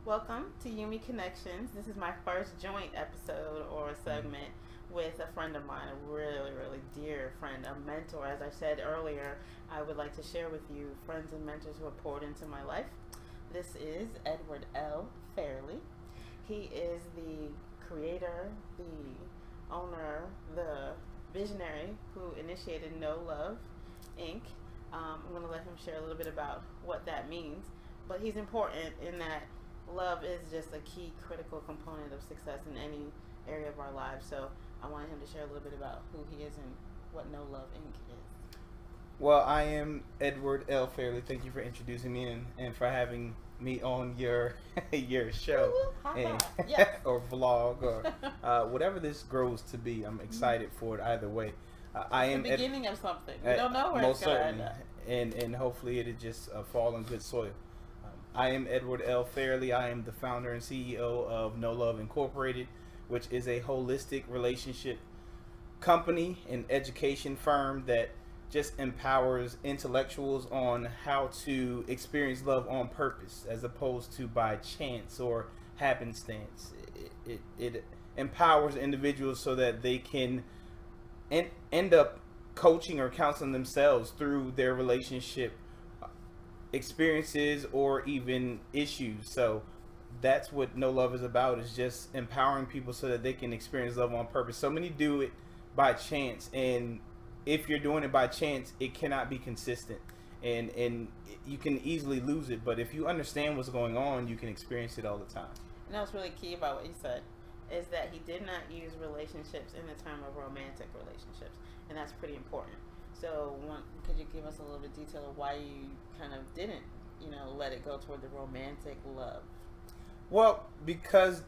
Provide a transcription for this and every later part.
Welcome to Yumi Connections. This is my first joint episode or segment with a friend of mine, a really, really dear friend, a mentor. As I said earlier, I would like to share with you friends and mentors who have poured into my life. This is Edward L. Fairley. He is the creator, the owner, the visionary who initiated No Love Inc. I'm going to let him share a little bit about what that means. But he's important in that love is just a key critical component of success in any area of our lives. So I wanted him to share a little bit about who he is and what No Love Inc. is. Well, I am Edward L. Fairley. Thank you for introducing me and for having me on your your show Yes. or vlog or whatever this grows to be. I'm excited for it either way. I am the beginning of something. We don't know where most it's going to certainly, end up. and hopefully it'll just fall in good soil. I am Edward L. Fairley. I am the founder and CEO of No Love Incorporated, which is a holistic relationship company and education firm that just empowers intellectuals on how to experience love on purpose as opposed to by chance or happenstance. It empowers individuals so that they can end up coaching or counseling themselves through their relationship experiences or even issues. So that's what No Love is about, is just empowering people so that they can experience love on purpose. So many do it by chance, and if you're doing it by chance, it cannot be consistent, and you can easily lose it. But if you understand what's going on, you can experience it all the time. And that's really key about what you said, is that he did not use relationships in the term of romantic relationships, and that's pretty important. So, could you give us a little bit of detail of why you kind of didn't, let it go toward the romantic love? Well, because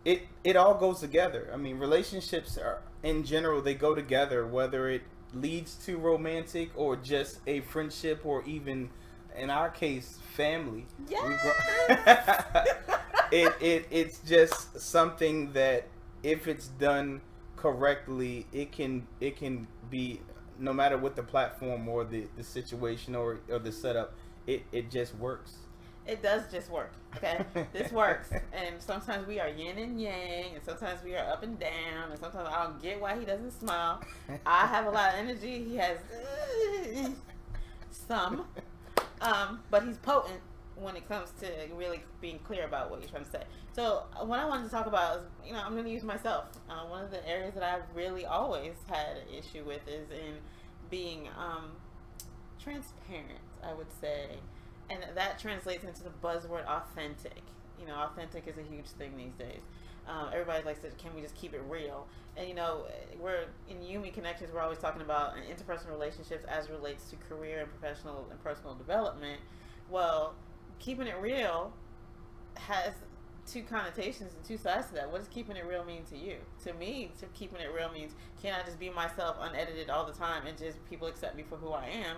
it all goes together. I mean, relationships are, in general, they go together, whether it leads to romantic or just a friendship or even, in our case, family. Yes! It's just something that, if it's done correctly, it can be, no matter what the platform or the situation or the setup, it just works. It does just work, okay? This works. And sometimes we are yin and yang, and sometimes we are up and down, and sometimes I don't get why he doesn't smile. I have a lot of energy. He has some. But he's potent when it comes to really being clear about what you're trying to say. So what I wanted to talk about is, I'm going to use myself. One of the areas that I've really always had an issue with is in being transparent, I would say. And that translates into the buzzword authentic. Authentic is a huge thing these days. Everybody likes to, can we just keep it real? And we're in Yumi Connections, we're always talking about interpersonal relationships as relates to career and professional and personal development. Well, keeping it real has two connotations and two sides to that. What does keeping it real mean to you? To me, keeping it real means, can I just be myself unedited all the time and just people accept me for who I am?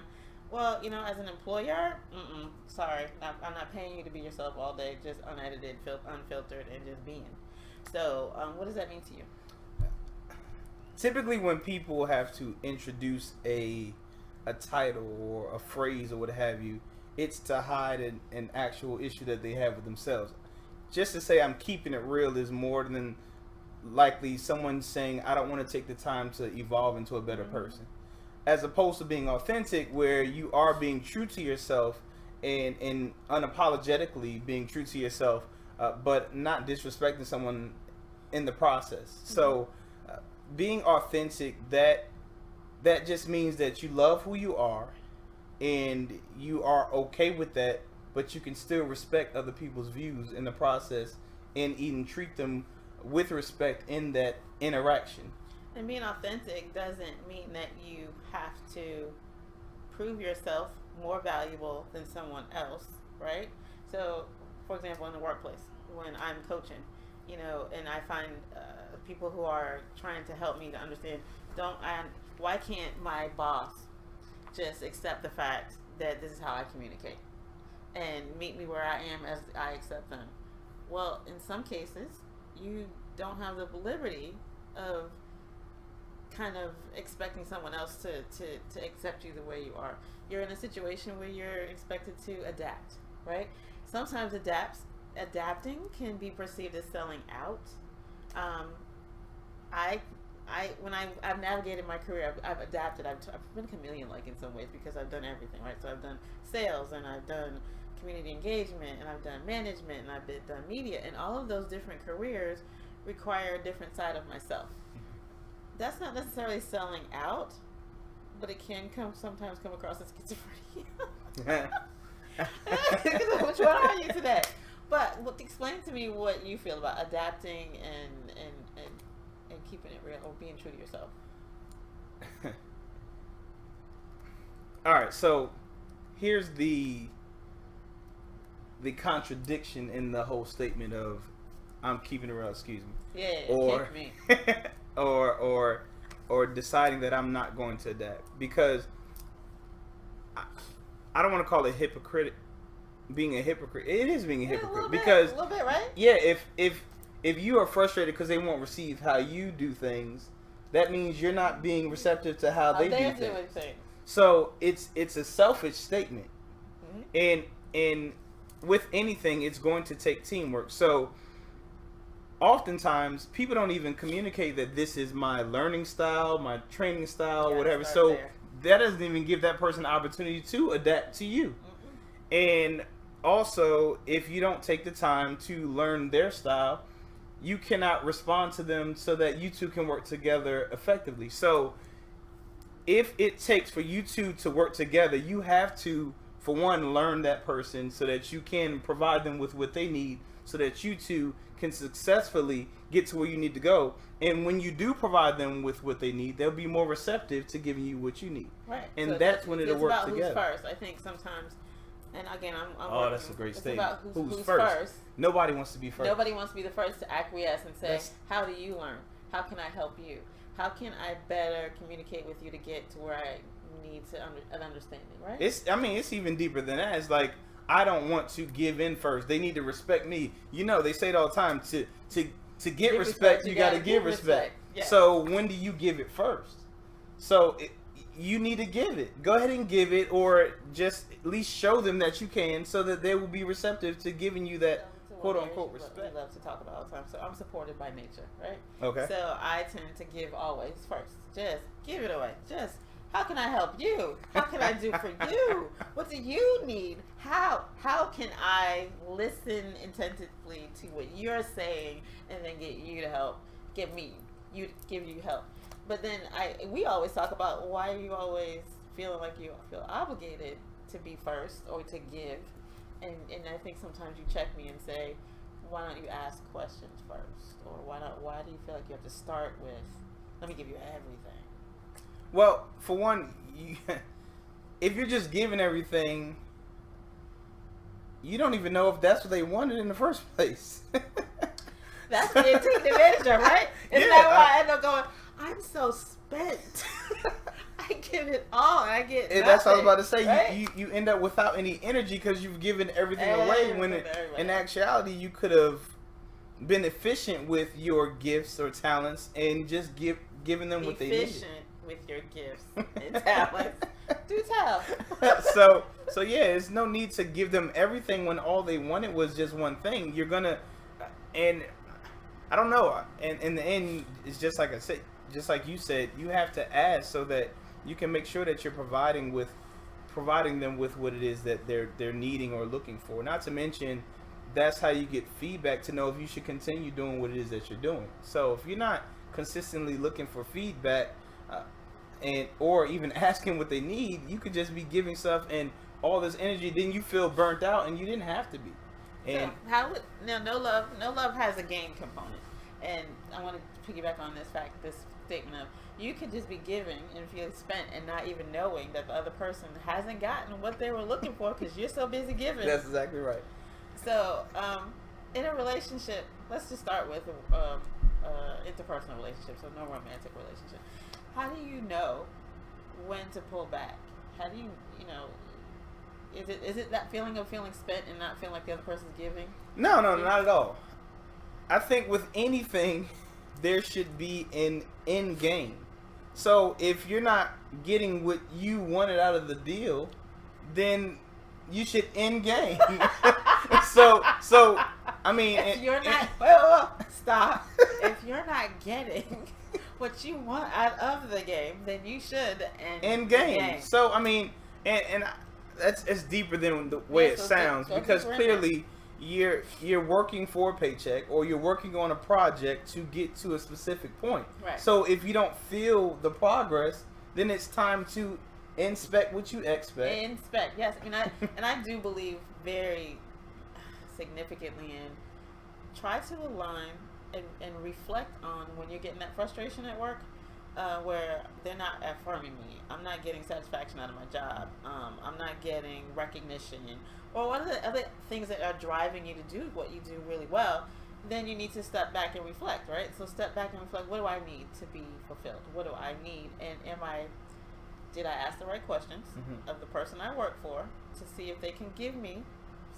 Well, as an employer, sorry, I'm not paying you to be yourself all day, just unedited, unfiltered, and just being. So, what does that mean to you? Typically, when people have to introduce a title or a phrase or what have you, it's to hide an actual issue that they have with themselves. Just to say I'm keeping it real is more than likely someone saying I don't want to take the time to evolve into a better person, as opposed to being authentic, where you are being true to yourself and unapologetically being true to yourself, but not disrespecting someone in the process. So being authentic, that just means that you love who you are and you are okay with that, but you can still respect other people's views in the process and even treat them with respect in that interaction. And being authentic doesn't mean that you have to prove yourself more valuable than someone else, right? So, for example, in the workplace, when I'm coaching, and I find people who are trying to help me to understand, why can't my boss just accept the fact that this is how I communicate and meet me where I am as I accept them? Well, in some cases, you don't have the liberty of kind of expecting someone else to accept you the way you are. You're in a situation where you're expected to adapt, right? Sometimes adapting can be perceived as selling out. I've navigated my career, I've adapted. I've been a chameleon, like, in some ways, because I've done everything, right? So I've done sales, and I've done community engagement, and I've done management, and I've done media, and all of those different careers require a different side of myself. That's not necessarily selling out, but it can sometimes come across as schizophrenia. Which one are you today? But explain to me what you feel about adapting and keeping it real, or being true to yourself. All right, so here's the contradiction in the whole statement of I'm keeping it real. Excuse me. Yeah. Or kick me. or deciding that I'm not going to adapt, because I don't want to call it being a hypocrite. It is being a hypocrite, because a little bit, right? Yeah, if you are frustrated because they won't receive how you do things, that means you're not being receptive to how they do things. So it's a selfish statement. Mm-hmm. And with anything, it's going to take teamwork. So oftentimes people don't even communicate that this is my learning style, my training style, whatever. So that doesn't even give that person the opportunity to adapt to you. Mm-hmm. And also, if you don't take the time to learn their style, you cannot respond to them so that you two can work together effectively. So if it takes for you two to work together, you have to, for one, learn that person so that you can provide them with what they need, so that you two can successfully get to where you need to go. And when you do provide them with what they need, they'll be more receptive to giving you what you need. Right. And so that's when it'll work together. It's about who's first. I think sometimes, and again, that's a great statement. About who's first. Nobody wants to be first. Nobody wants to be the first to acquiesce and say, how do you learn? How can I help you? How can I better communicate with you to get to where I need an understanding, right? It's even deeper than that. It's like, I don't want to give in first. They need to respect me. You know, they say it all the time. To get respect, you got to give respect. Yes. So when do you give it first? So you need to give it. Go ahead and give it, or just at least show them that you can, so that they will be receptive to giving you that quote unquote respect. We love to talk about all the time. So I'm supported by nature, right? Okay. So I tend to give always first. Just give it away. Just, how can I help you? How can I do for you? What do you need? How can I listen attentively to what you're saying and then get you to help? Give you help. But then we always talk about, why are you always feeling like you feel obligated to be first or to give? And I think sometimes you check me and say, why don't you ask questions first? Or why do you feel like you have to start with, let me give you everything? Well, for one, if you're just giving everything, you don't even know if that's what they wanted in the first place. That's being taken advantage of, right? Isn't that why I end up going, I'm so spent. I give it all, and I get nothing. That's what I was about to say. Right? You end up without any energy because you've given everything away. When in actuality, you could have been efficient with your gifts or talents and just giving them what they need. Efficient with your gifts and talents. Do tell. So yeah, there's no need to give them everything when all they wanted was just one thing. You're gonna, and I don't know. And in the end, it's just like I said, just like you said, you have to ask so that you can make sure that you're providing them with what it is that they're needing or looking for. Not to mention, that's how you get feedback to know if you should continue doing what it is that you're doing. So if you're not consistently looking for feedback, or even asking what they need, you could just be giving stuff and all this energy, then you feel burnt out, and you didn't have to be. And so no love has a game component, and I want to piggyback on this statement of, you could just be giving and feel spent and not even knowing that the other person hasn't gotten what they were looking for because you're so busy giving. That's exactly right. So in a relationship, let's just start with interpersonal relationship, so no romantic relationship. How do you know when to pull back? How do you is it that feeling of feeling spent and not feeling like the other person's giving? No, not at all. I think with anything, there should be an end game. So if you're not getting what you wanted out of the deal, then you should end game. so I mean, if you're not stop. If you're not getting what you want out of the game, then you should end game. So I mean, and it's deeper than the way it sounds, because clearly you're working for a paycheck, or you're working on a project to get to a specific point. Right. So if you don't feel the progress, then it's time to inspect what you expect. Inspect, yes. And I do believe very significantly in try to align and reflect on when you're getting that frustration at work, where they're not affirming me. I'm not getting satisfaction out of my job. I'm not getting recognition. Or what are the other things that are driving you to do what you do really well? Then you need to step back and reflect, right? So step back and reflect. What do I need to be fulfilled? What do I need? And did I ask the right questions of the person I work for to see if they can give me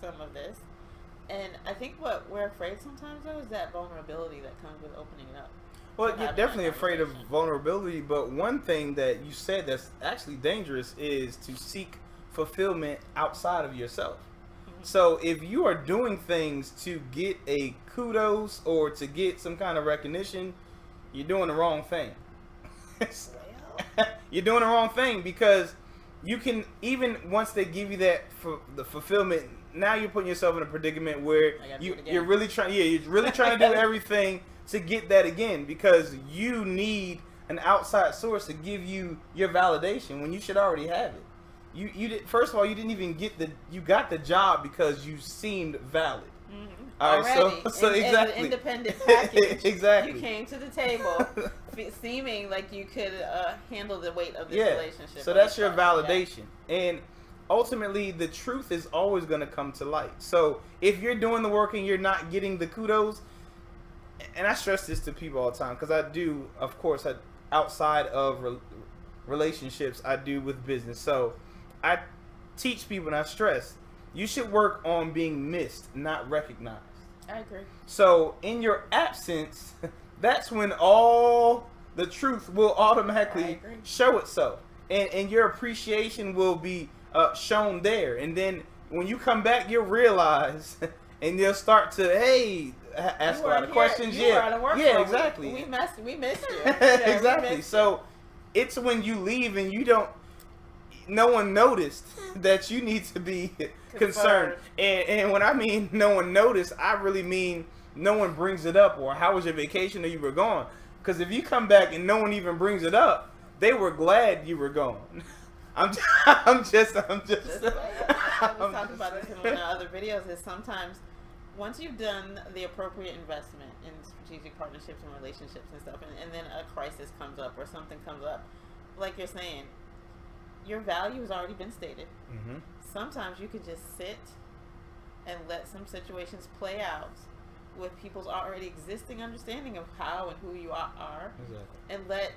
some of this? And I think what we're afraid sometimes, though, is that vulnerability that comes with opening it up. Well, you're definitely afraid of vulnerability, but one thing that you said that's actually dangerous is to seek fulfillment outside of yourself. So if you are doing things to get a kudos or to get some kind of recognition, you're doing the wrong thing. You're doing the wrong thing, because you can, even once they give you that for the fulfillment, now you're putting yourself in a predicament where you're really trying to do everything to get that again, because you need an outside source to give you your validation when you should already have it. You did, first of all, you didn't even get you got the job because you seemed valid. All right, so exactly, independent package. Exactly, you came to the table seeming like you could handle the weight of this relationship. So that's your validation, and ultimately the truth is always going to come to light. So if you're doing the work and you're not getting the kudos, and I stress this to people all the time, because I do, of course, outside of relationships, I do with business. So I teach people, and I stress, you should work on being missed, not recognized. I agree. So in your absence, that's when all the truth will automatically show itself, and your appreciation will be shown there. And then when you come back, you'll realize, and you'll start to ask a lot of questions. Exactly. We missed you. Exactly. So it's when you leave and no one noticed that you need to be concerned. And when I mean no one noticed, I really mean no one brings it up, or how was your vacation, or you were gone. Because if you come back and no one even brings it up, they were glad you were gone. I'm just. I was talking about this in one of the other videos. Is sometimes once you've done the appropriate investment in strategic partnerships and relationships and stuff, and then a crisis comes up or something comes up, like you're saying, your value has already been stated. Sometimes you could just sit and let some situations play out with people's already existing understanding of how and who you are, and let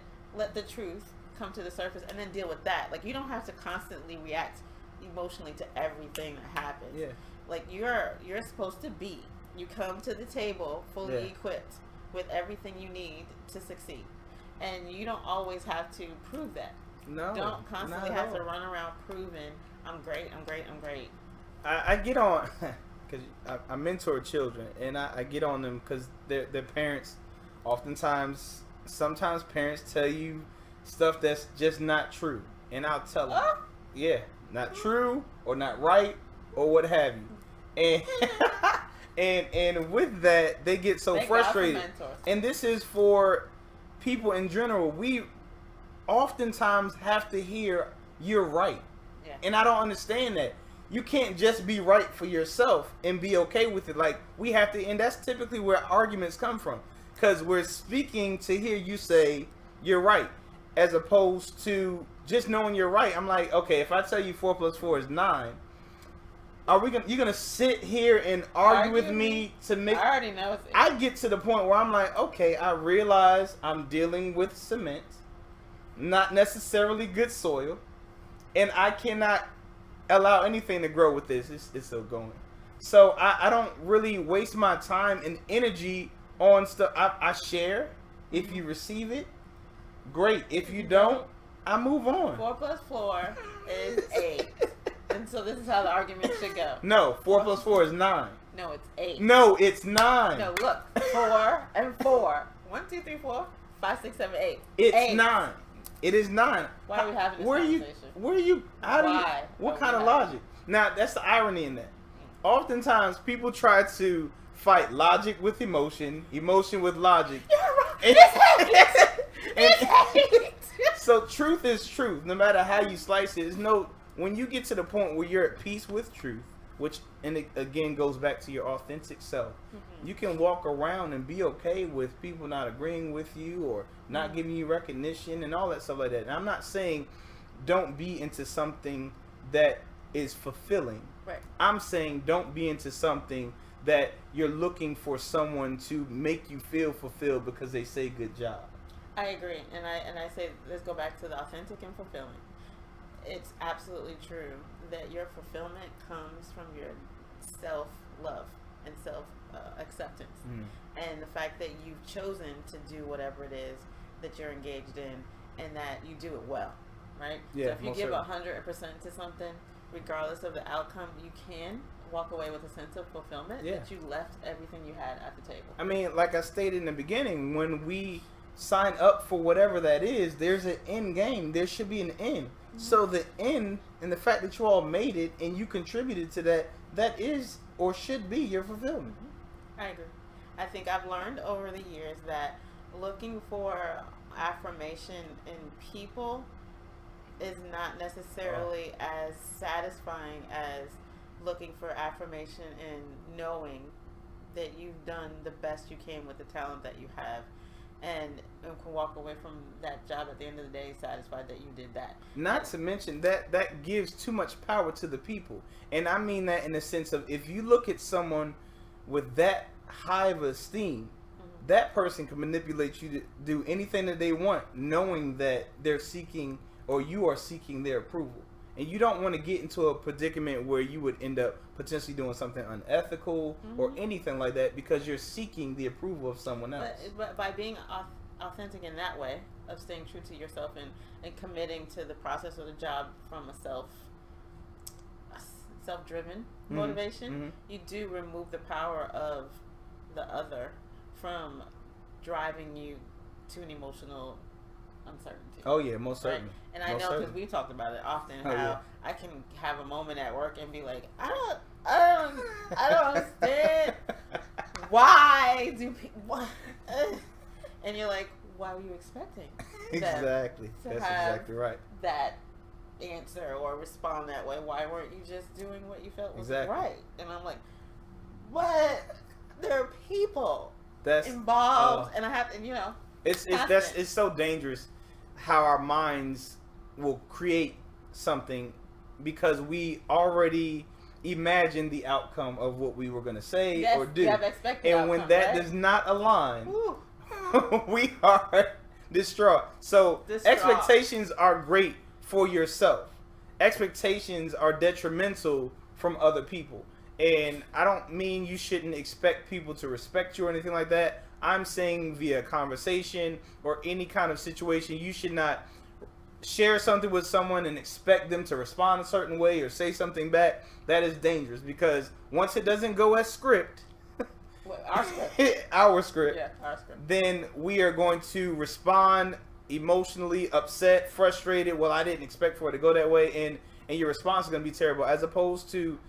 the truth come to the surface, and then deal with that. Like, you don't have to constantly react emotionally to everything that happens. Like, you're supposed to be. You come to the table fully equipped with everything you need to succeed, and you don't always have to prove that. No, don't constantly have to run around proving I'm great. I get on because I mentor children, and I get on them because their parents sometimes parents tell you stuff that's just not true, and I'll tell them, not true or not right or what have you, and with that they get so frustrated. And this is for people in general. We oftentimes have to hear you're right, and I don't understand that. You can't just be right for yourself and be okay with it. Like, we have to, and that's typically where arguments come from, because we're speaking to hear you say you're right, as opposed to just knowing you're right. I'm like, okay, if I tell you 4 + 4 is 9, you're gonna sit here and argue with me to make? I already know. I get to the point where I'm like, okay, I realize I'm dealing with cement, not necessarily good soil, and I cannot allow anything to grow with this. It's still going. So I don't really waste my time and energy on stuff. I share if you receive it, great. If you don't, I move on. 4 plus 4 is 8. And so this is how the argument should go. No, 4 plus 4 is 9. No, it's 8. No, it's 9. No, look. 4 and 4. 1, 2, 3, 4, 5, 6, 7, 8. It's 8. 9. It is 9. Why are we having this conversation? Where are you? How do you? Why What are kind we of having logic? Now, that's the irony in that. Oftentimes, people try to fight logic with emotion, emotion with logic. You're right. And- It's 8. So truth is truth, no matter how you slice it. When you get to the point where you're at peace with truth, which and it again goes back to your authentic self, you can walk around and be okay with people not agreeing with you or not giving you recognition and all that stuff like that. And I'm not saying don't be into something that is fulfilling. Right. I'm saying don't be into something that you're looking for someone to make you feel fulfilled because they say good job. I agree, and I say let's go back to the authentic and fulfilling. It's absolutely true that your fulfillment comes from your self-love and self-acceptance, and the fact that you've chosen to do whatever it is that you're engaged in, and that you do it well, right? Yeah, so if you most give certainly. 100% to something, regardless of the outcome, you can walk away with a sense of fulfillment that you left everything you had at the table. I mean, like I stated in the beginning, when we sign up for whatever that is, there's an end game. There should be an end. So the end and the fact that you all made it and you contributed to that, that is or should be your fulfillment. I agree. I think I've learned over the years that looking for affirmation in people is not necessarily as satisfying as looking for affirmation in knowing that you've done the best you can with the talent that you have, and can walk away from that job at the end of the day satisfied that you did that. Not to mention that gives too much power to the people. And I mean that in the sense of, if you look at someone with that high of esteem, that person can manipulate you to do anything that they want, knowing that they're seeking or you are seeking their approval. And you don't want to get into a predicament where you would end up potentially doing something unethical or anything like that because you're seeking the approval of someone else. But by being authentic in that way, of staying true to yourself and committing to the process of the job from a self-driven motivation, you do remove the power of the other from driving you to an emotional uncertainty. Oh yeah, most certainly. Right? And I know because we've talked about it often how I can have a moment at work and be like, I don't understand why do people and you're like, why were you expecting exactly to that's have exactly right that answer or respond that way? Why weren't you just doing what you felt was right? And I'm like, what? There are people that's involved, and I have to, it's so dangerous how our minds will create something because we already imagine the outcome of what we were going to say or do, and when that does not align, we are distraught. So expectations are great for yourself. Expectations are detrimental from other people. And I don't mean you shouldn't expect people to respect you or anything like that. I'm saying via conversation or any kind of situation, you should not share something with someone and expect them to respond a certain way or say something back. That is dangerous because once it doesn't go as script, our script, then we are going to respond emotionally upset, frustrated. Well, I didn't expect for it to go that way, and your response is going to be terrible. As opposed to,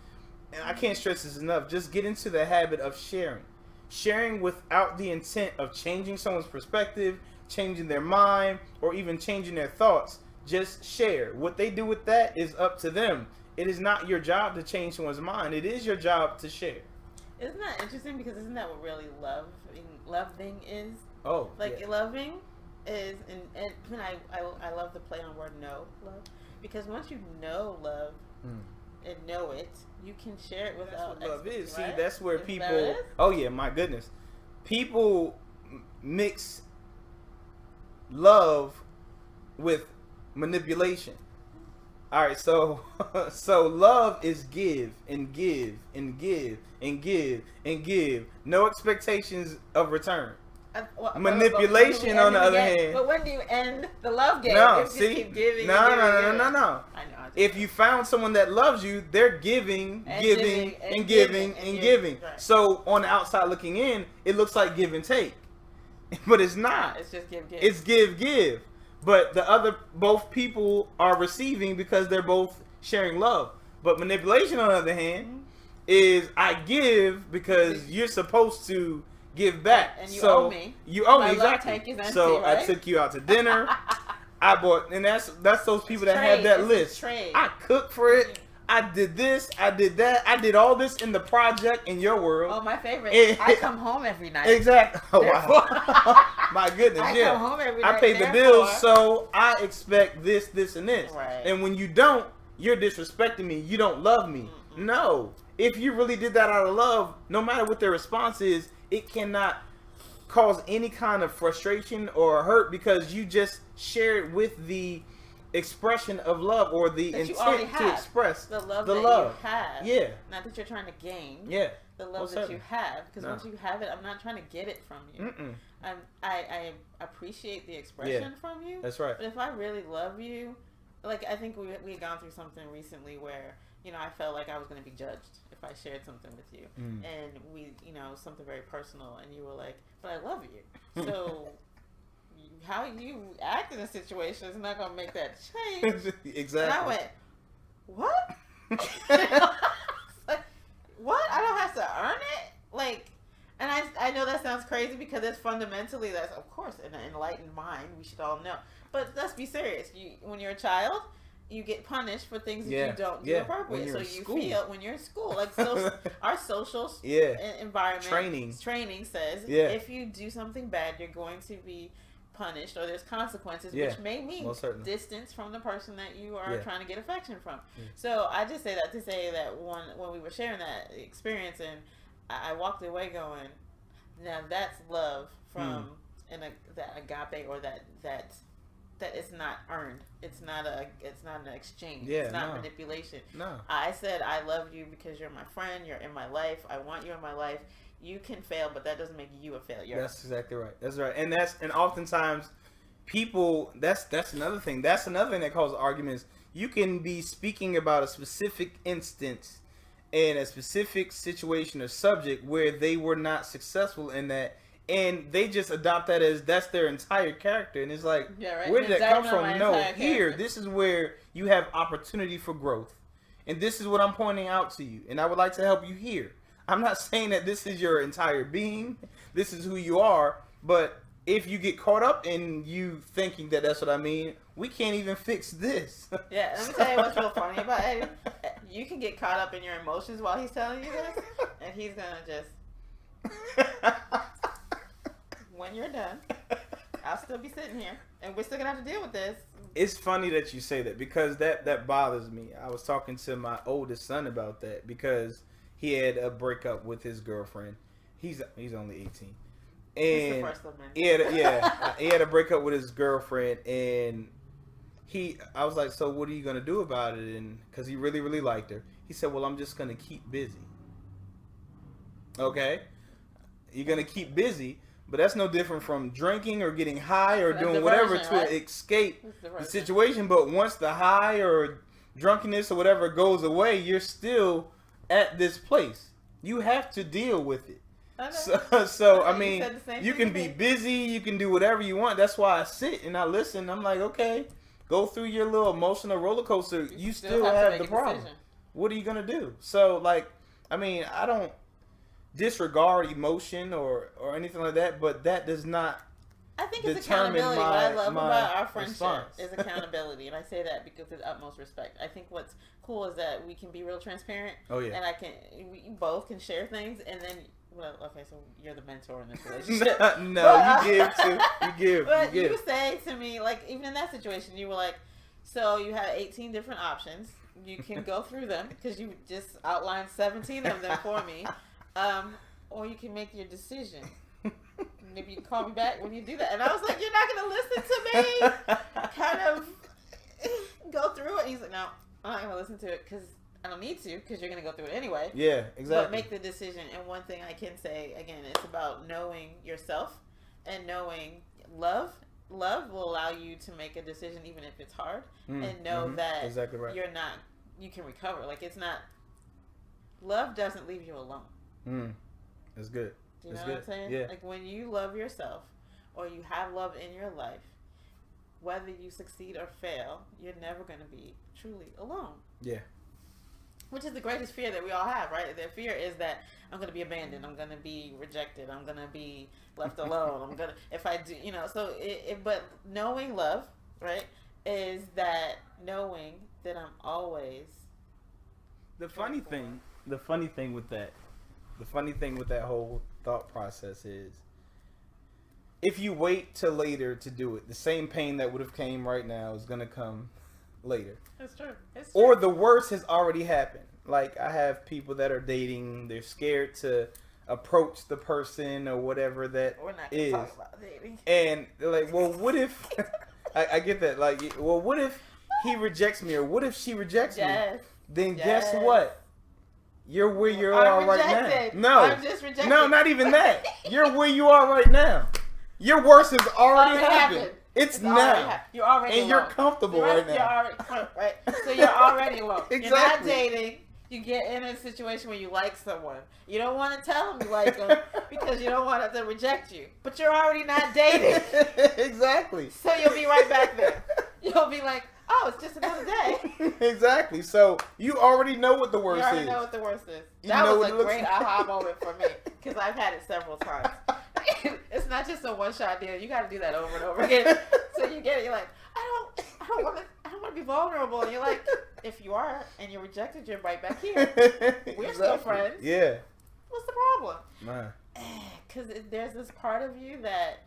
and I can't stress this enough, just get into the habit of sharing without the intent of changing someone's perspective, changing their mind, or even changing their thoughts. Just share. What they do with that is up to them. It is not your job to change someone's mind. It is your job to share. Isn't that interesting? Because isn't that what really loving is? Oh, loving is, and I love the play on word love, because once you know love and know it, you can share it without. That's what love is. Right? See, that's where Isn't people. that Oh yeah, my goodness, people mix love with manipulation. All right, so love is give and give and give and give and give. No expectations of return. Manipulation, on the other hand. But when do you end the love game? No, you see, just keep giving, no. I know. If you found someone that loves you, they're giving, giving. Right. So on the outside looking in, it looks like give and take, but it's not. It's just give. It's give. But both people are receiving because they're both sharing love. But manipulation, on the other hand, is I give because you're supposed to give back. And you so owe me. You owe My me, exactly. love tank is empty, so right? I took you out to dinner. I bought, and that's those people that have that list. I cooked for it. I did this. I did that. I did all this in the project in your world. Oh, my favorite. I come home every night. Exactly. Oh, wow. My goodness, I come home every night. I pay the bills, so I expect this, and this. Right. And when you don't, you're disrespecting me. You don't love me. Mm-mm. No. If you really did that out of love, no matter what their response is, it cannot cause any kind of frustration or hurt because you just share it with the expression of love or the intent to express the love you have. Yeah. Not that you're trying to gain. Yeah. The love that you have. Because once you have it, I'm not trying to get it from you. I appreciate the expression from you. That's right. But if I really love you, like I think we had gone through something recently where, I felt like I was going to be judged if I shared something with you. And we, something very personal. And you were like, but I love you. So how you act in a situation is not going to make that change. Exactly. And I went, what? Like, what? I don't have to earn it? Like, and I know that sounds crazy because that's fundamentally, that's, of course, in an enlightened mind, we should all know. But let's be serious. When you're a child, you get punished for things that you don't do appropriate. So you feel when you're in school, like our social environment training says if you do something bad, you're going to be punished or there's consequences, which may mean distance from the person that you are trying to get affection from. So I just say that to say that when we were sharing that experience, and I walked away going, now that's love from that agape or that it's not earned. It's not an exchange. Yeah, it's not manipulation. No. I said I love you because you're my friend. You're in my life. I want you in my life. You can fail, but that doesn't make you a failure. That's exactly right. That's right. And oftentimes people, that's another thing. That's another thing that causes arguments. You can be speaking about a specific instance in a specific situation or subject where they were not successful in that, and they just adopt that as that's their entire character. And it's like, where did that come from? No, here, this is where you have opportunity for growth. And this is what I'm pointing out to you. And I would like to help you here. I'm not saying that this is your entire being. This is who you are. But if you get caught up in you thinking that that's what I mean, we can't even fix this. Yeah, let me tell you what's real funny about Eddie. You can get caught up in your emotions while he's telling you this, and he's going to just... When you're done, I'll still be sitting here, and we're still going to have to deal with this. It's funny that you say that because that bothers me. I was talking to my oldest son about that because he had a breakup with his girlfriend. He's only 18. And the first of many. he had a breakup with his girlfriend, and I was like, so what are you going to do about it? And because he really, really liked her. He said, well, I'm just going to keep busy. Okay? You're going to keep busy. But that's no different from drinking or getting high or doing whatever to escape the situation. But once the high or drunkenness or whatever goes away, you're still at this place. You have to deal with it. So I mean, you can be busy. You can do whatever you want. That's why I sit and I listen. I'm like, okay, go through your little emotional roller coaster. You still have the problem. What are you going to do? So, like, I mean, I don't disregard emotion or anything like that, but that does not I think it's accountability. What I love about our friendship is accountability, and I say that because with utmost respect. I think what's cool is that we can be real transparent. Oh yeah. And we both can share things, and then okay, so you're the mentor in this relationship. No, you give too. You give. But you say to me, like, even in that situation, you were like, so you have 18 different options. You can go through them because you just outlined 17 of them for me. Or you can make your decision. Maybe you can call me back when you do that. And I was like, you're not going to listen to me? Kind of go through it. And he's like, no, I'm not going to listen to it because I don't need to because you're going to go through it anyway. Yeah, exactly. But make the decision. And one thing I can say, again, it's about knowing yourself and knowing love will allow you to make a decision even if it's hard, and know that exactly right. you can recover. Like, it's not, love doesn't leave you alone. That's good. Do you know what I'm saying? Yeah. Like, when you love yourself or you have love in your life, whether you succeed or fail, you're never going to be truly alone. Yeah. Which is the greatest fear that we all have, right? The fear is that I'm going to be abandoned, I'm going to be rejected, I'm going to be left alone, I'm going to, if I do, so but knowing love, right, is that knowing that I'm always. The funny thing with that whole thought process is, if you wait till later to do it, the same pain that would have came right now is going to come later. It's true. Or the worst has already happened. Like, I have people that are dating, they're scared to approach the person or whatever that We're not going to talk about dating. And they're like, well, what if I get that, like, well, what if he rejects me, or what if she rejects me? Then guess what? You're where you are right now. No, I'm just rejected. No, not even that. You're where you are right now. Your worst has already happened. It's now. You're already and alone. You're comfortable right now. You're already right. So you're already alone. Exactly. You're not dating. You get in a situation where you like someone. You don't want to tell them you like them because you don't want them to reject you. But you're already not dating. Exactly. So you'll be right back there. You'll be like, oh, it's just another day. Exactly. So you already know what the worst is. You already know what the worst is. That was a great aha moment for me because I've had it several times. It's not just a one-shot deal. You got to do that over and over again. So you get it. You're like, I don't want to be vulnerable. And you're like, if you are and you're rejected, you're right back here. We're still friends. Yeah. What's the problem? Because there's this part of you that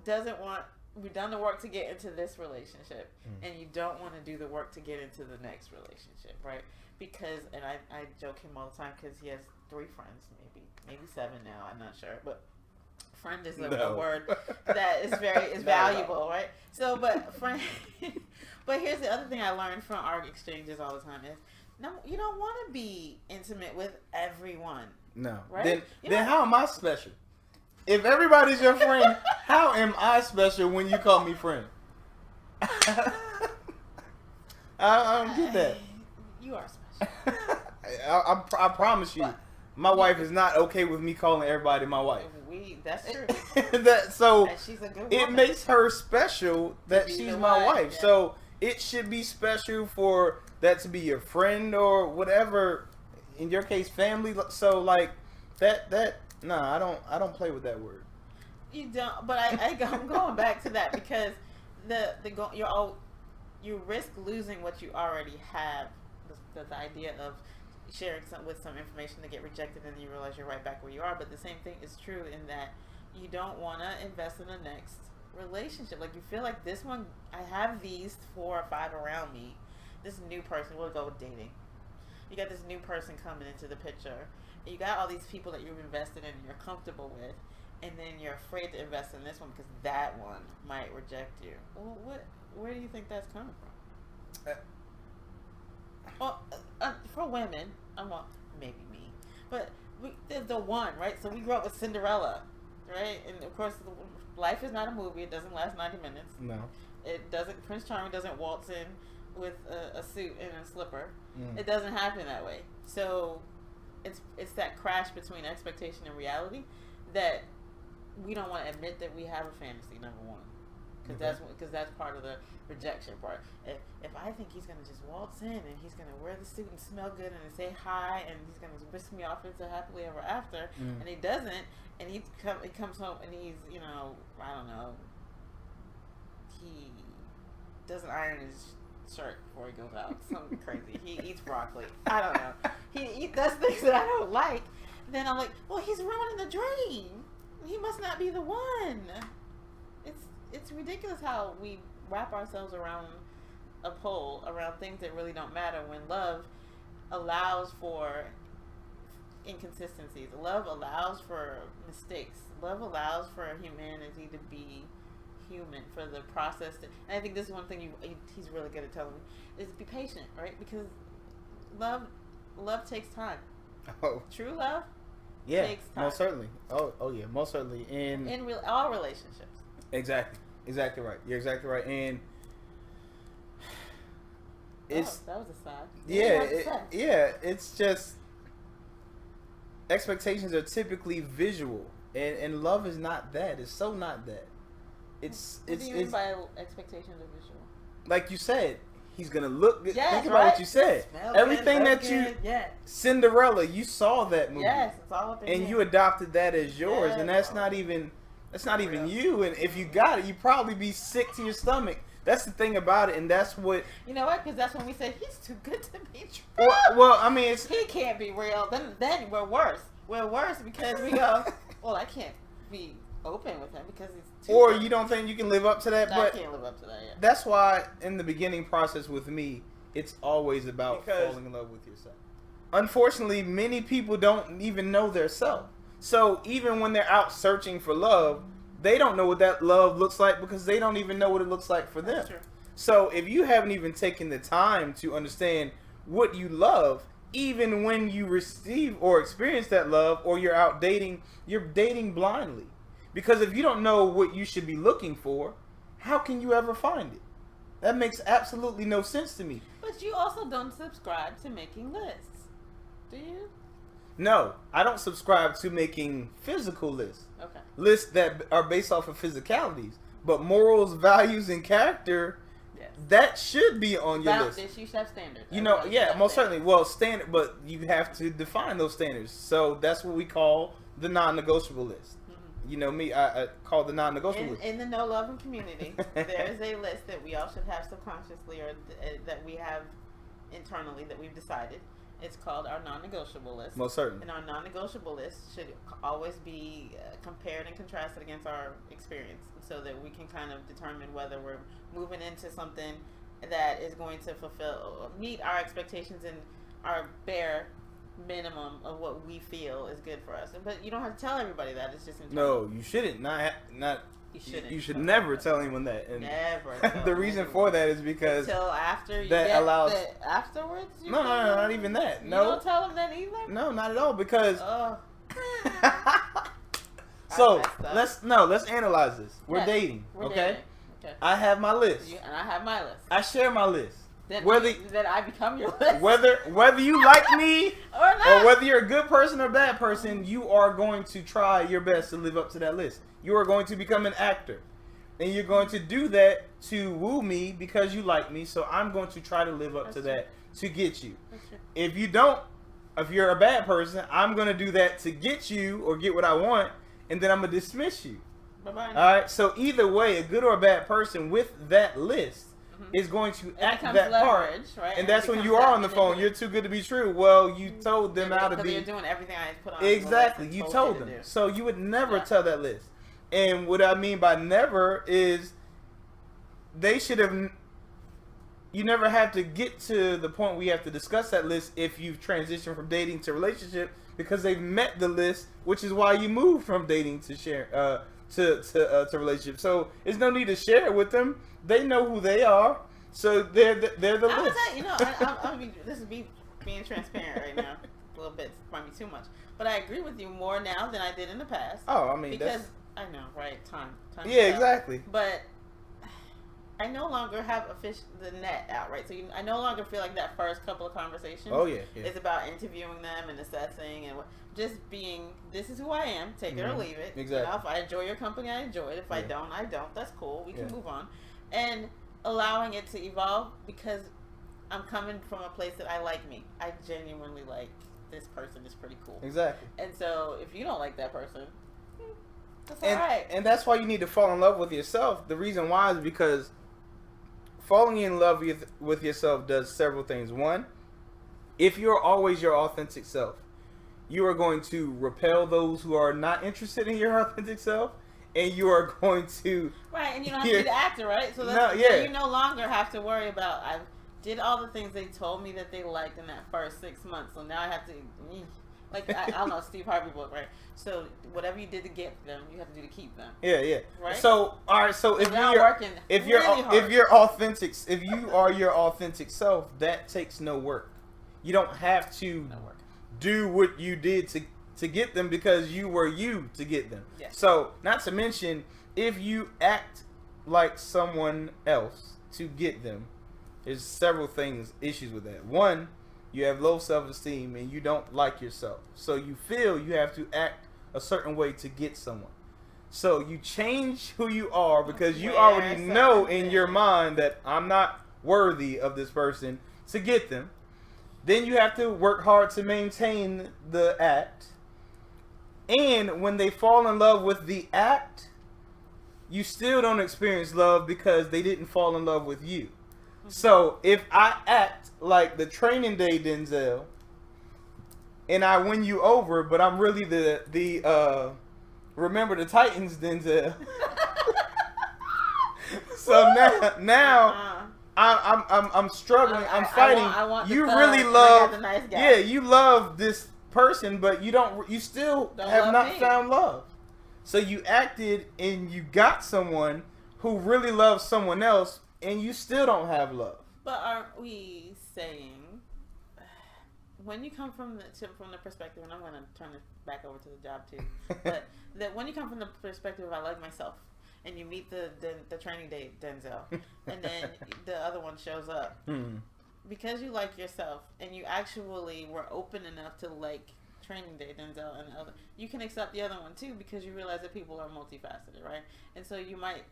doesn't want. We've done the work to get into this relationship, and you don't want to do the work to get into the next relationship, right? Because, and I joke him all the time because he has 3 friends, maybe 7 now. I'm not sure, but friend is a word that is valuable, right? So, but friend, but here's the other thing I learned from our exchanges all the time is, no, you don't want to be intimate with everyone. No. Right? Then how am I special? If everybody's your friend, how am I special when you call me friend? I don't get that. You are special. I promise you, my wife is not okay with me calling everybody my wife. That's true. So and she's a good woman. It makes her special that she's my wife. Yeah. So it should be special for that to be your friend or whatever. In your case, family. So like that. No, I don't play with that word. You don't, but I'm going back to that because you risk losing what you already have. The idea of sharing some information to get rejected, and then you realize you're right back where you are. But the same thing is true in that you don't want to invest in the next relationship. Like, you feel like this one, I have these 4 or 5 around me. This new person, we'll go with dating. You got this new person coming into the picture. You got all these people that you've invested in and you're comfortable with, and then you're afraid to invest in this one because that one might reject you. Well, where do you think that's coming from? Well, for women, well, maybe me, but the one, right? So we grew up with Cinderella, right? And of course, life is not a movie. It doesn't last 90 minutes. No. It doesn't. Prince Charming doesn't waltz in with a suit and a slipper. It doesn't happen that way. So it's that crash between expectation and reality that we don't want to admit that we have a fantasy. Number one, because that's part of the rejection part. If I think he's gonna just waltz in and he's gonna wear the suit and smell good and say hi and he's gonna whisk me off into happily ever after, and he doesn't, and he comes home and he's I don't know, he doesn't iron his shirt before he goes out, something crazy. He eats broccoli. I don't know. He does things that I don't like. Then I'm like, well, he's ruining the dream. He must not be the one. It's ridiculous how we wrap ourselves around a pole, around things that really don't matter, when love allows for inconsistencies. Love allows for mistakes. Love allows for humanity to be human, for the process to, and I think this is one thing he's really good at telling me, is be patient, right? Because love takes time. Oh. True love Yeah, takes time. most certainly. Oh yeah, most certainly. And In all relationships. exactly right. You're exactly right. And it's that was a sigh. yeah, it's just expectations are typically visual, and love is not that. It's so not that. What do you mean by expectations of visual? Like you said, he's gonna look good. Yes, think about what you said. Everything that you Cinderella, you saw that movie. Yes, it's all up in and here. you adopted that as yours, Yes. and that's not even you. And if you got it, you probably be sick to your stomach. That's the thing about it, and that's what. You know what? Because that's when we say he's too good to be true. Well, I mean, he can't be real. Then we're worse. We're worse because we go, well, I can't be open with him because he's too. Or good. you don't think you can live up to that, I but can't live up to that yet. that's why in the beginning process with me, it's always about falling in love with yourself. Unfortunately, many people don't even know their self. So even when they're out searching for love, they don't know what that love looks like because they don't even know what it looks like for them. That's true. So if you haven't even taken the time to understand what you love, even when you receive or experience that love, or you're out dating, you're dating blindly. Because if you don't know what you should be looking for, how can you ever find it? That makes absolutely no sense to me. But you also don't subscribe to making lists, do you? No, I don't subscribe to making physical lists. Okay. Lists that are based off of physicalities. But morals, values, and character, Yes. that should be on your list. You should have standards. You know, Everybody should yeah, have most standards. certainly. Well, standard, but you have to define those standards. So that's what we call the non-negotiable list. Mm-hmm. You know me, I call the non-negotiable list. In the No Loving community, there is a list that we all should have subconsciously, or that we have internally that we've decided. It's called our non-negotiable list. Most certainly. And our non-negotiable list should always be compared and contrasted against our experience, so that we can kind of determine whether we're moving into something that is going to meet our expectations and our bare minimum of what we feel is good for us. But you don't have to tell everybody that. It's just internal. No, you shouldn't. Not. You shouldn't. You should never tell anyone that. And Never. the reason for that is because until after you that get allows. afterwards. You No, tell them? not even that. You No. don't tell them that either. No, not at all. Because. Oh. So let's analyze this. We're Yes, dating, we're okay? dating. Okay. I have my list. And I have my list. I share my list. Then Whether I become your list. whether you like me or not. or whether you're a good person or bad person, you are going to try your best to live up to that list. You are going to become an actor. And you're going to do that to woo me because you like me. So I'm going to try to live up to that to get you. If you don't, if you're a bad person, I'm going to do that to get you or get what I want. And then I'm going to dismiss you. Bye-bye. All right. So either way, a good or a bad person with that list is going to act that part. Right? And that's when you are on the phone. You're too good to be true. Well, you told them how to be. They're doing everything I put on. Exactly. You told them. So you would never tell that list. And what I mean by never is they should have. You never have to get to the point where you have to discuss that list if you've transitioned from dating to relationship, because they've met the list, which is why you moved from dating to share to relationship. So there's no need to share it with them. They know who they are, so they're the I would list. say, this is me being transparent right now. A little bit might be too much, but I agree with you more now than I did in the past. Oh, I mean, because I know, right? Time. Yeah, exactly. But I no longer have the net out, right? So I no longer feel like that first couple of conversations. Oh yeah. Is about interviewing them and assessing and just being. This is who I am. Take it or leave it. Exactly. You know, if I enjoy your company, I enjoy it. If I don't, I don't. That's cool. We can move on, and allowing it to evolve because I'm coming from a place that I like me. I genuinely like this person. Is pretty cool. Exactly. And so if you don't like that person. That's And, all right. and that's why you need to fall in love with yourself. The reason why is because falling in love with yourself does several things. One, if you're always your authentic self, you are going to repel those who are not interested in your authentic self, and you are going to... Right, and you don't have to be the actor, right? So, so you no longer have to worry about, I did all the things they told me that they liked in that first 6 months, so now I have to... Like, I don't know, Steve Harvey book, right? So, whatever you did to get them, you have to do to keep them. Yeah. Right? So, all right, so if you're authentic, if you are your authentic self, that takes no work. You don't have to do what you did to get them because you were you to get them. Yes. So, not to mention, if you act like someone else to get them, there's several issues with that. One, you have low self-esteem and you don't like yourself. So you feel you have to act a certain way to get someone. So you change who you are because you already know in your mind that I'm not worthy of this person to get them. Then you have to work hard to maintain the act. And when they fall in love with the act, you still don't experience love because they didn't fall in love with you. So if I act like the Training Day Denzel and I win you over, but I'm really the Remember the Titans Denzel. So now I'm struggling. I'm fighting. I want you the really thug, love. the nice guy. Yeah, you love this person, but you still Don't have love not me. found love. So you acted and you got someone who really loves someone else, and you still don't have love. But aren't we saying, when you come from the perspective, and I'm going to turn it back over to the job too, but that when you come from the perspective of I like myself, and you meet the Training Day Denzel, and then the other one shows up, because you like yourself, and you actually were open enough to like Training Day Denzel and the other, you can accept the other one too because you realize that people are multifaceted, right? And so you might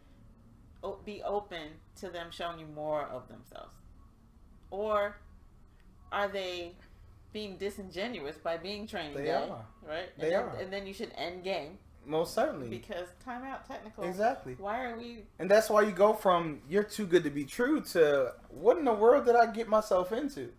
be open to them showing you more of themselves. Or are they being disingenuous by being Training Day? are. Right? They are. And then you should end game. Most certainly. Because timeout, technical. Exactly. Why are we... And that's why you go from you're too good to be true to what in the world did I get myself into?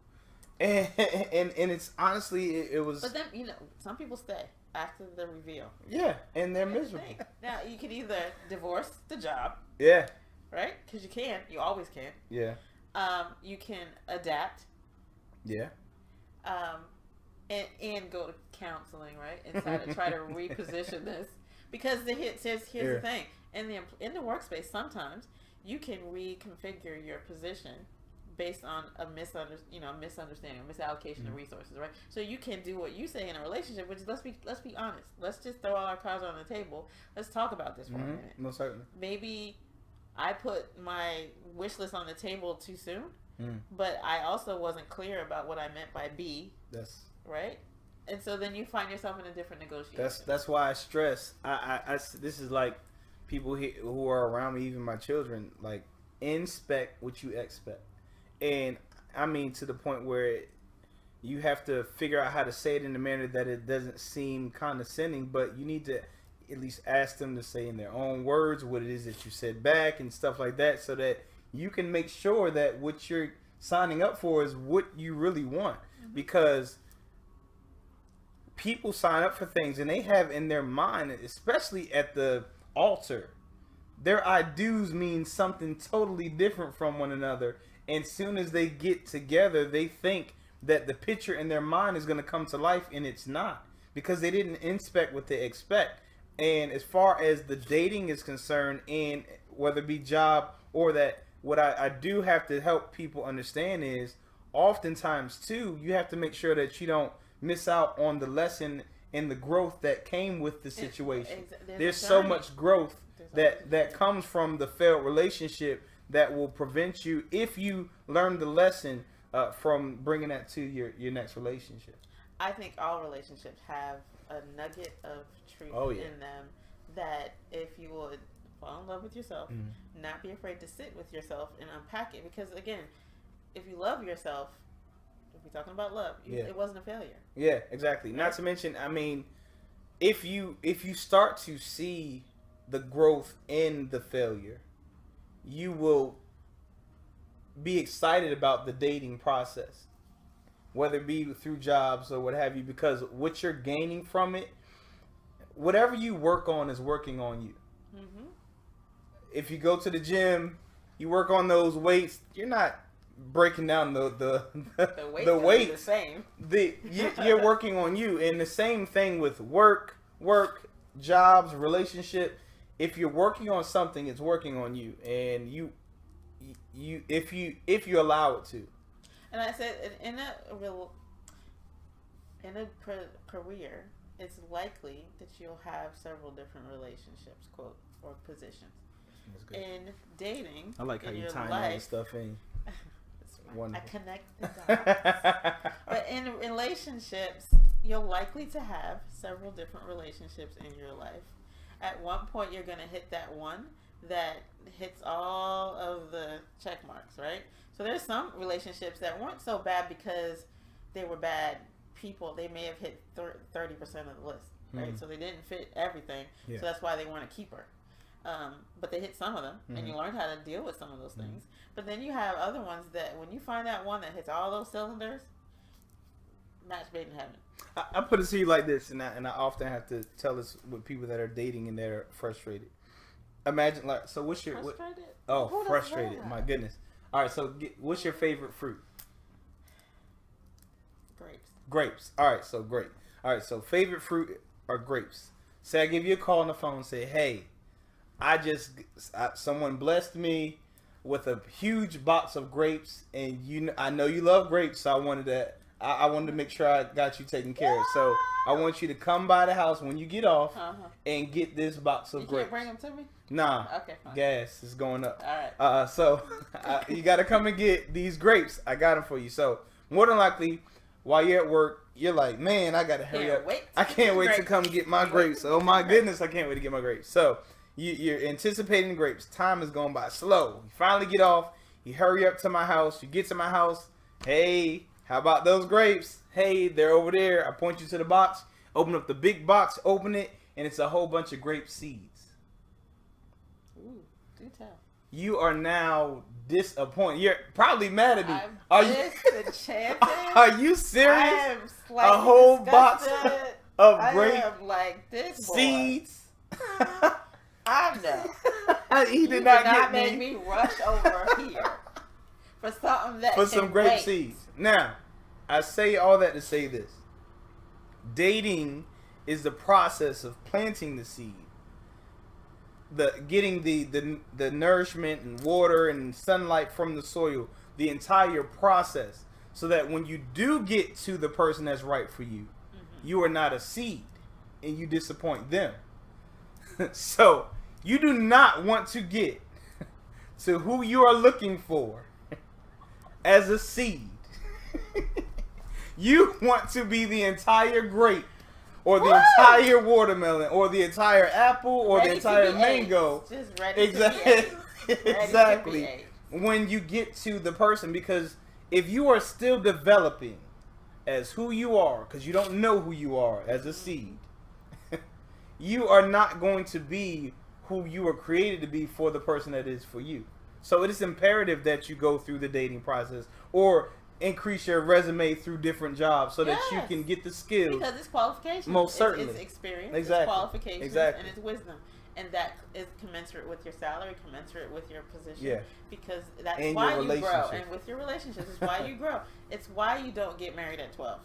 And it's honestly, it was... But then, some people stay after the reveal. Yeah, and they're miserable. Now, you can either divorce the job. Yeah. Right? Because you can. You always can. Yeah. You can adapt. Yeah. And go to counseling, right? And try to reposition this. Because here's the thing. In the workspace, sometimes you can reconfigure your position based on a misunderstanding, a misallocation of resources, right? So you can do what you say in a relationship, which is let's be honest. Let's just throw all our cards on the table. Let's talk about this for a minute. Most certainly. Maybe I put my wish list on the table too soon, but I also wasn't clear about what I meant by B. That's right. And so then you find yourself in a different negotiation. That's why I stress. This is like people who are around me, even my children. Like, inspect what you expect, and I mean to the point where you have to figure out how to say it in a manner that it doesn't seem condescending, but you need to at least ask them to say in their own words what it is that you said back and stuff like that, so that you can make sure that what you're signing up for is what you really want. Because people sign up for things and they have in their mind, especially at the altar, their I do's mean something totally different from one another. And soon as they get together, they think that the picture in their mind is going to come to life, and it's not, because they didn't inspect what they expect. And as far as the dating is concerned, and whether it be job or that, what I do have to help people understand is oftentimes too, you have to make sure that you don't miss out on the lesson and the growth that came with the situation. There's so much growth that comes from the failed relationship that will prevent you, if you learn the lesson, from bringing that to your next relationship. I think all relationships have a nugget of truth in them, that if you would fall in love with yourself, not be afraid to sit with yourself and unpack it. Because again, if you love yourself, if we're talking about love, it wasn't a failure. Yeah, exactly. Not to mention, I mean, if you start to see the growth in the failure, you will be excited about the dating process, whether it be through jobs or what have you, because what you're gaining from it, whatever you work on is working on you. If you go to the gym, you work on those weights, you're not breaking down the weights. The same. You're working on you. And the same thing with work, jobs, relationship. If you're working on something, it's working on you, and if you allow it to. And I said, in a career, it's likely that you'll have several different relationships, quote, or positions. That's good. In dating, I like how in you your tie all life, this stuff in. I Wonderful. connect the dots. But in relationships, you're likely to have several different relationships in your life. At one point, you're going to hit that one that hits all of the check marks, right? So there's some relationships that weren't so bad because they were bad people. They may have hit 30% of the list, right? Mm. So they didn't fit everything. Yeah. So that's why they weren't a keeper. But they hit some of them, and you learned how to deal with some of those things. But then you have other ones that when you find that one that hits all those cylinders, match made in heaven. I put it to you like this, and I often have to tell this with people that are dating and they're frustrated. Imagine, like, so what's your... Frustrated? Oh, frustrated. My goodness. All right, so what's your favorite fruit? Grapes. Grapes. All right, so great. All right, so favorite fruit are grapes. Say I give you a call on the phone and say, hey, someone blessed me with a huge box of grapes, and I know you love grapes, so I wanted to make sure I got you taken care of. So I want you to come by the house when you get off and get this box of grapes. You can't bring them to me? Nah. Okay, fine. Gas is going up. All right. So you got to come and get these grapes. I got them for you. So more than likely, while you're at work, you're like, man, I got to hurry up. I can't wait to come get my grapes. Oh my goodness, I can't wait to get my grapes. So you're anticipating the grapes. Time is going by slow. You finally get off. You hurry up to my house. You get to my house. Hey, how about those grapes? Hey, they're over there. I point you to the box. Open up the big box. Open it, and it's a whole bunch of grape seeds. Ooh, do tell. You are now disappointed. You're probably mad at me. Are you serious? I am slightly a whole disgusted. box of grape I am like this boy. seeds. I know. He did not make me rush over here for something that for some grape wait. seeds. Now, I say all that to say this: dating is the process of planting the seed, getting the nourishment and water and sunlight from the soil, the entire process, so that when you do get to the person that's right for you, you are not a seed and you disappoint them. So you do not want to get to who you are looking for as a seed. You want to be the entire grape, or the entire watermelon, or the entire apple, or the entire mango. Just ready to be exactly. When you get to the person, because if you are still developing as who you are, because you don't know who you are as a seed, you are not going to be who you were created to be for the person that is for you. So it is imperative that you go through the dating process, or increase your resume through different jobs, so that you can get the skills. Because it's qualifications. Most certainly. It's experience, exactly. It's qualifications, exactly. and it's wisdom. And that is commensurate with your salary, commensurate with your position. Yeah. Because that's and why you grow. And with your relationships, it's why you grow. It's why you don't get married at 12.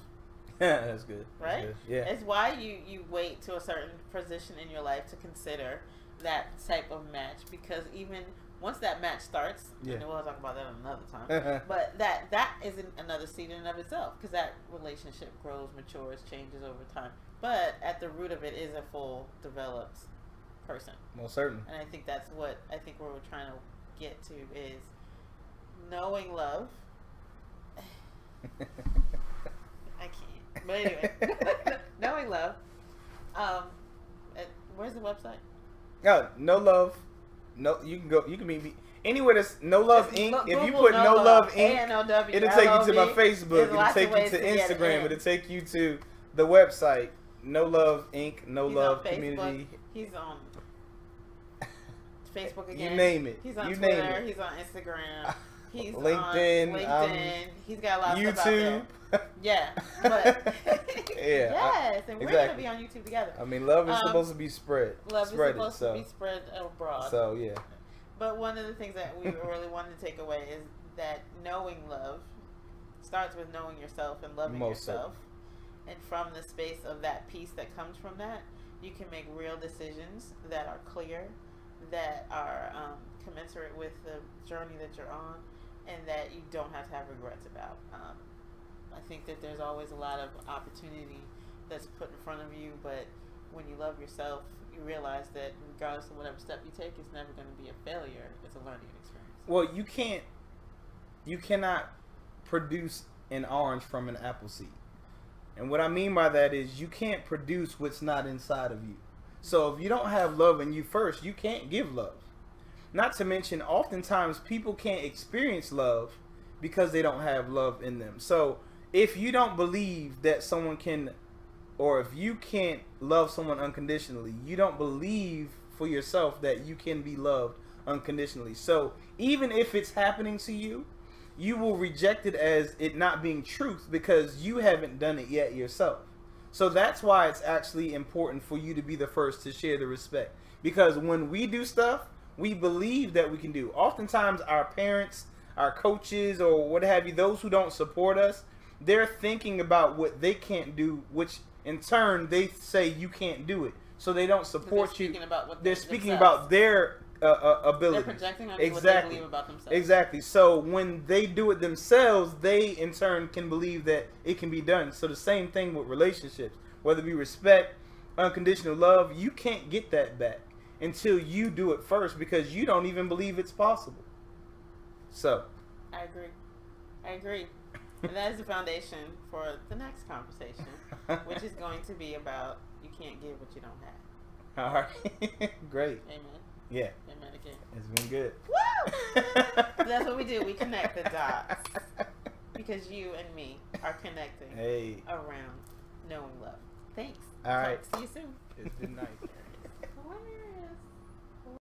That's good. That's right? good. Yeah. It's why you wait to a certain position in your life to consider that type of match. Because even once that match starts, and we'll talk about that another time, but that isn't another seed in and of itself, because that relationship grows, matures, changes over time. But at the root of it is a full developed person. Most certainly. And I think that's what where we're trying to get to is knowing love. I can't. But anyway, knowing love. Where's the website? No love. No, you can go. You can meet me anywhere. That's No Love Inc. If you Google put No Love Inc., A-N-O-W, it'll take you to my Facebook. It'll take you to Instagram. It'll take you to the website. No Love Inc. No Love Community. He's on Facebook again. You name it. He's on you Twitter. Name it. He's on Instagram. He's LinkedIn. on LinkedIn. He's got a lot of YouTube. stuff out there. Yeah, but yes, and we're gonna be on YouTube together. I mean, love is supposed to be spread. Love is supposed to be spread abroad. So yeah. But one of the things that we really wanted to take away is that knowing love starts with knowing yourself and loving yourself. And from the space of that peace that comes from that, you can make real decisions that are clear, that are commensurate with the journey that you're on, and that you don't have to have regrets about. I think that there's always a lot of opportunity that's put in front of you, but when you love yourself, you realize that regardless of whatever step you take, it's never going to be a failure. It's a learning experience. Well, you cannot produce an orange from an apple seed. And what I mean by that is you can't produce what's not inside of you. So if you don't have love in you first, you can't give love. Not to mention, oftentimes people can't experience love because they don't have love in them. So if you don't believe that someone can, or if you can't love someone unconditionally, you don't believe for yourself that you can be loved unconditionally. So even if it's happening to you, you will reject it as it not being truth because you haven't done it yet yourself. So that's why it's actually important for you to be the first to share the respect. Because when we do stuff, we believe that we can do. Oftentimes our parents, our coaches, or what have you, those who don't support us, they're thinking about what they can't do, which in turn they say you can't do it. So they don't support you. They're speaking about their ability. They're projecting on you what they believe about themselves. Exactly. So when they do it themselves, they in turn can believe that it can be done. So the same thing with relationships, whether it be respect, unconditional love, you can't get that back until you do it first because you don't even believe it's possible. So I agree. And that is the foundation for the next conversation, which is going to be about you can't give what you don't have. All right. Great. Amen. Yeah. Amen again. It's been good. Woo! That's what we do. We connect the dots. Because you and me are connecting around knowing love. Thanks. All right. See you soon. It's been nice. Hilarious.